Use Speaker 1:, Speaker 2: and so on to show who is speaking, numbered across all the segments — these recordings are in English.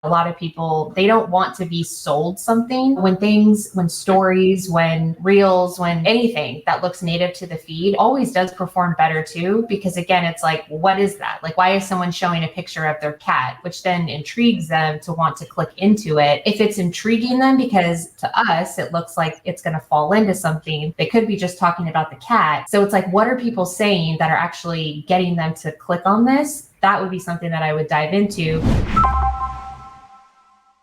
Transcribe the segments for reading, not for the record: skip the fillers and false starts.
Speaker 1: a lot of people, they don't want to be sold something. When stories, when reels, when anything that looks native to the feed always does perform better too, because again, it's like, what is that? Like, why is someone showing a picture of their cat, which then intrigues them to want to click into it? If it's intriguing them because to us, it looks like it's going to fall into something, they could be just talking about the cat. So it's like, what are people saying that are actually getting them to click on this? That would be something that I would dive into.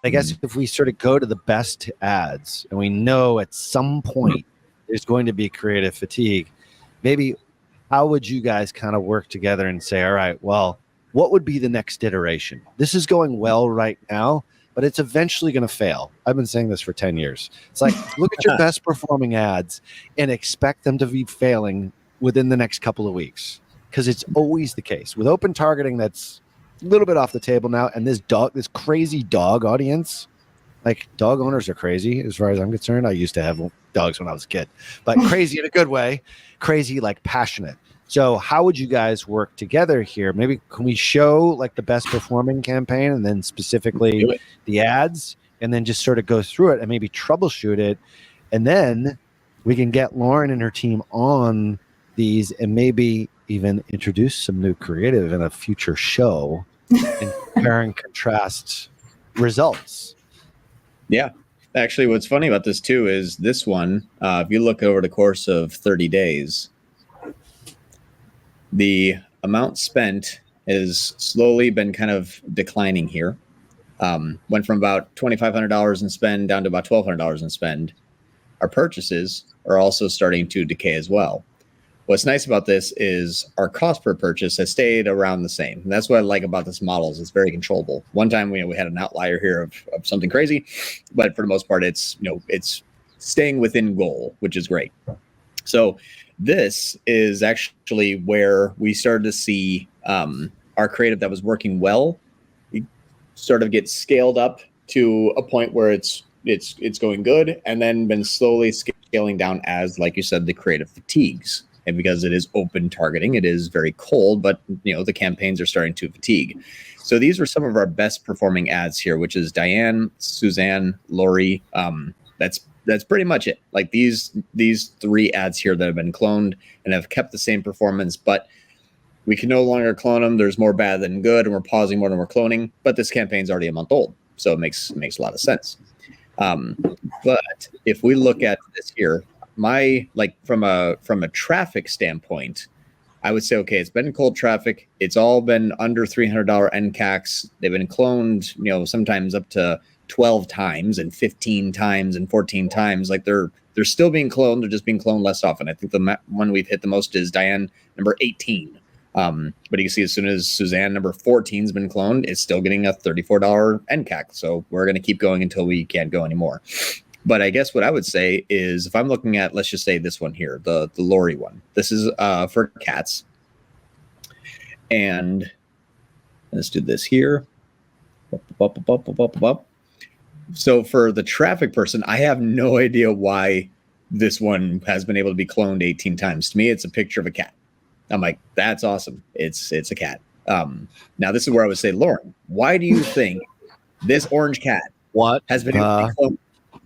Speaker 2: I guess if we sort of go to the best ads and we know at some point there's going to be creative fatigue, maybe how would you guys kind of work together and say, all right, well, what would be the next iteration? This is going well right now, but it's eventually going to fail. I've been saying this for 10 years. It's like, look at your best performing ads and expect them to be failing within the next couple of weeks, because it's always the case. With open targeting, that's a little bit off the table now, and this crazy dog audience, like dog owners are crazy as far as I'm concerned. I used to have dogs when I was a kid, but crazy in a good way, crazy, like passionate. So how would you guys work together here? Maybe can we show like the best performing campaign and then specifically the ads, and then just sort of go through it and maybe troubleshoot it, and then we can get Lauren and her team on these and maybe even introduce some new creative in a future show and compare and contrast results.
Speaker 3: Yeah. Actually, what's funny about this too is this one, if you look over the course of 30 days, the amount spent has slowly been kind of declining here. Went from about $2,500 in spend down to about $1,200 in spend. Our purchases are also starting to decay as well. What's nice about this is our cost per purchase has stayed around the same. And that's what I like about this model is it's very controllable. One time we had an outlier here of something crazy, but for the most part, it's staying within goal, which is great. So this is actually where we started to see our creative that was working well sort of get scaled up to a point where it's going good, and then been slowly scaling down as, like you said, the creative fatigues. And because it is open targeting, it is very cold, but the campaigns are starting to fatigue. So these were some of our best performing ads here, which is Diane, Suzanne, Lori. That's pretty much it. Like these three ads here that have been cloned and have kept the same performance, but we can no longer clone them. There's more bad than good, and we're pausing more than we're cloning. But this campaign's already a month old, so it makes a lot of sense. But if we look at this here, from a traffic standpoint, I would say, okay, it's been cold traffic. It's all been under $300 NCACs. They've been cloned, sometimes up to 12 times and 15 times and 14 times. Like they're still being cloned. They're just being cloned less often. I think the one we've hit the most is Diane number 18. But you can see as soon as Suzanne number 14 has been cloned, it's still getting a $34 NCAC. So we're going to keep going until we can't go anymore. But I guess what I would say is if I'm looking at, let's just say this one here, the Lori one, this is for cats. And let's do this here. So for the traffic person, I have no idea why this one has been able to be cloned 18 times. To me, it's a picture of a cat. I'm like, that's awesome. It's a cat. Now this is where I would say, Lauren, why do you think this orange cat has been able to be cloned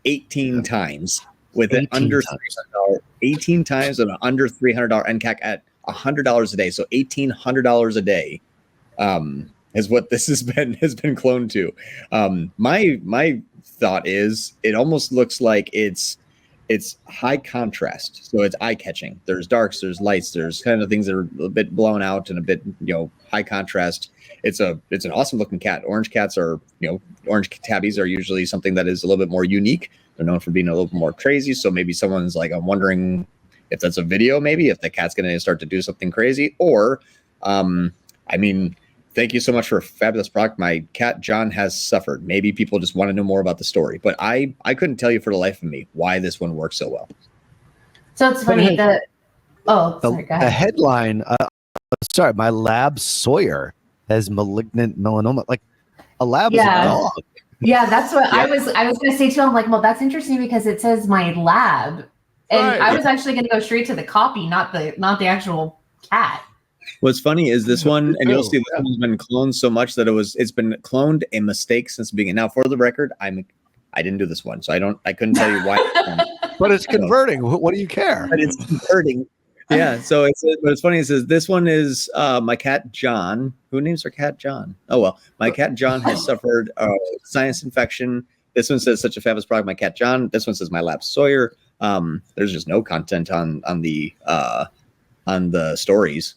Speaker 3: 18 times with an under $300, 18 times with an under $300 NCAC at $100 a day. So $1,800 a day is what this has been cloned to. My thought is it almost looks like it's high contrast, so it's eye catching. There's darks, there's lights, there's kind of things that are a bit blown out and a bit high contrast. It's an awesome looking cat. Orange cats are orange tabbies are usually something that is a little bit more unique. They're known for being a little bit more crazy. So maybe someone's like, I'm wondering if that's a video, maybe if the cat's going to start to do something crazy, or thank you so much for a fabulous product. My cat, John, has suffered. Maybe people just want to know more about the story. But I couldn't tell you for the life of me why this one works so well.
Speaker 1: So it's funny that... Oh, sorry, go ahead.
Speaker 2: The headline, my lab Sawyer has malignant melanoma. Like a lab is a dog.
Speaker 1: Yeah, that's what I was going to say too. I'm like, well, that's interesting because it says my lab. And I was actually going to go straight to the copy, not the actual cat.
Speaker 3: What's funny is this one, and you'll see this
Speaker 2: Yeah.
Speaker 3: one's been cloned so much that it's been cloned a mistake since the beginning. Now, for the record, I didn't do this one, so I couldn't tell you why.
Speaker 2: But it's converting. What do you care?
Speaker 3: But it's converting. Yeah. So what's funny is this one is my cat John. Who names their cat John? Oh well, my cat John has suffered a sinus infection. This one says such a fabulous product, my cat John. This one says my lab Sawyer. There's just no content on the stories.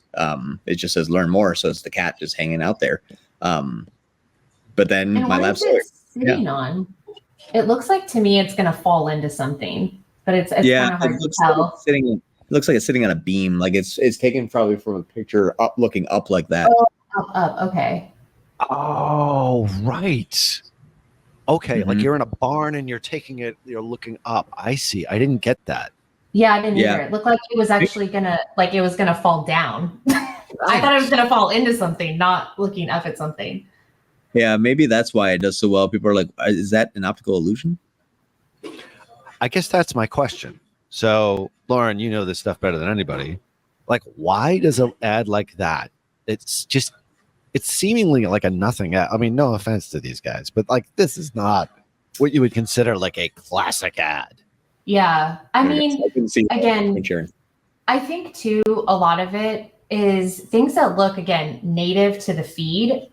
Speaker 3: It just says learn more, so it's the cat just hanging out there. But then
Speaker 1: And
Speaker 3: my
Speaker 1: what
Speaker 3: lab
Speaker 1: is
Speaker 3: Sawyer.
Speaker 1: it sitting on? It looks like to me it's gonna fall into something, but it's kind of hard to tell.
Speaker 3: It looks like it's sitting on a beam. Like it's taken probably from a picture looking up like that.
Speaker 1: Oh, up. Okay.
Speaker 2: Oh, right. Okay, like
Speaker 3: Mhm.
Speaker 2: you're in a barn and you're looking up. I see. I didn't get that.
Speaker 1: Yeah, I didn't
Speaker 3: Yeah.
Speaker 1: either. It looked like it was actually it was gonna fall down. I thought it was gonna fall into something, not looking up at something.
Speaker 3: Yeah, maybe that's why it does so well. People are like, is that an optical illusion?
Speaker 2: I guess that's my question. So, Lauren, you know this stuff better than anybody. Like, why does an ad like that? It's seemingly like a nothing ad. I mean, no offense to these guys, but like, this is not what you would consider like a classic ad.
Speaker 1: Yeah. I mean,
Speaker 3: I can see
Speaker 1: again,
Speaker 3: Sharon.
Speaker 1: I think too, a lot of it is things that look, again, native to the feed.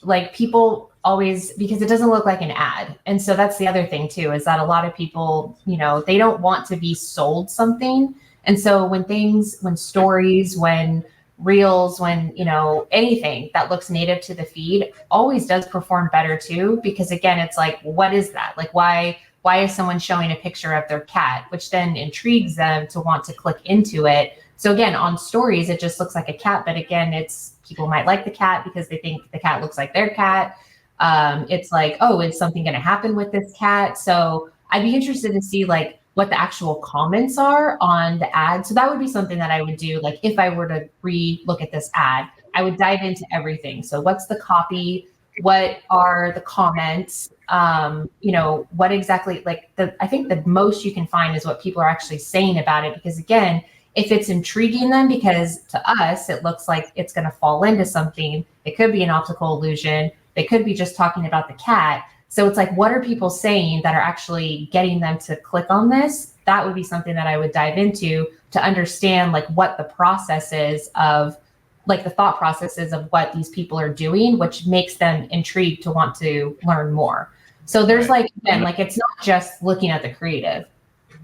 Speaker 1: Like people always, because it doesn't look like an ad. And so that's the other thing too, is that a lot of people, they don't want to be sold something. And so when stories, when reels, when, anything that looks native to the feed always does perform better too, because again, it's like, what is that? Like, why is someone showing a picture of their cat, which then intrigues them to want to click into it. So again, on stories, it just looks like a cat, but again, people might like the cat because they think the cat looks like their cat. It's like, oh, is something going to happen with this cat? So I'd be interested to see like what the actual comments are on the ad. So that would be something that I would do. Like if I were to re-look at this ad, I would dive into everything. So what's the copy? What are the comments? What exactly, I think the most you can find is what people are actually saying about it. Because again, if it's intriguing them, because to us, it looks like it's going to fall into something, it could be an optical illusion. They could be just talking about the cat. So it's like, what are people saying that are actually getting them to click on this? That would be something that I would dive into to understand like what the process is of like the thought processes of what these people are doing, which makes them intrigued to want to learn more. So there's
Speaker 2: Right.
Speaker 1: like, again, like it's not just looking at the creative.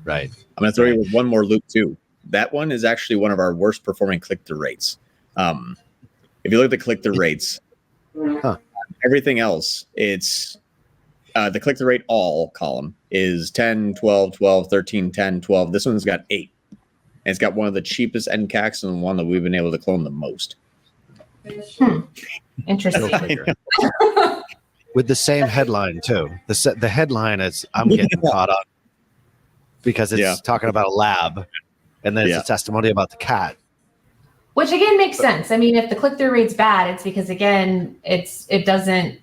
Speaker 2: Right.
Speaker 3: I'm going to throw you with one more loop too. That one is actually one of our worst performing click-through rates. If you look at the click-through rates, everything else, it's the click-through rate all column is 10, 12, 12, 13, 10, 12. This one's got 8. And it's got one of the cheapest NCACs and one that we've been able to clone the most.
Speaker 1: Interesting.
Speaker 2: Go figure. With the same headline too. The headline is I'm getting caught up because it's talking about a lab, and then it's a testimony about the cat.
Speaker 1: Which again makes sense. I mean, if the click-through rate's bad, it's because again, it doesn't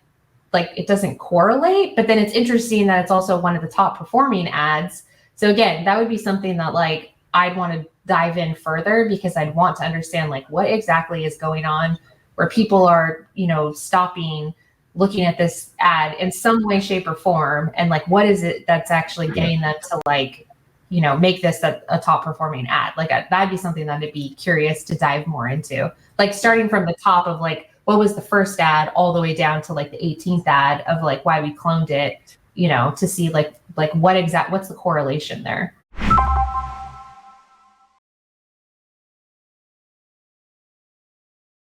Speaker 1: correlate. But then it's interesting that it's also one of the top performing ads. So again, that would be something that like I'd want to dive in further because I'd want to understand like what exactly is going on where people are, stopping, looking at this ad in some way, shape, or form, and like what is it that's actually getting them to like, make this a top performing ad. Like that'd be something that I'd be curious to dive more into. Like starting from the top of like what was the first ad all the way down to like the 18th ad of like why we cloned it, to see like what's the correlation there.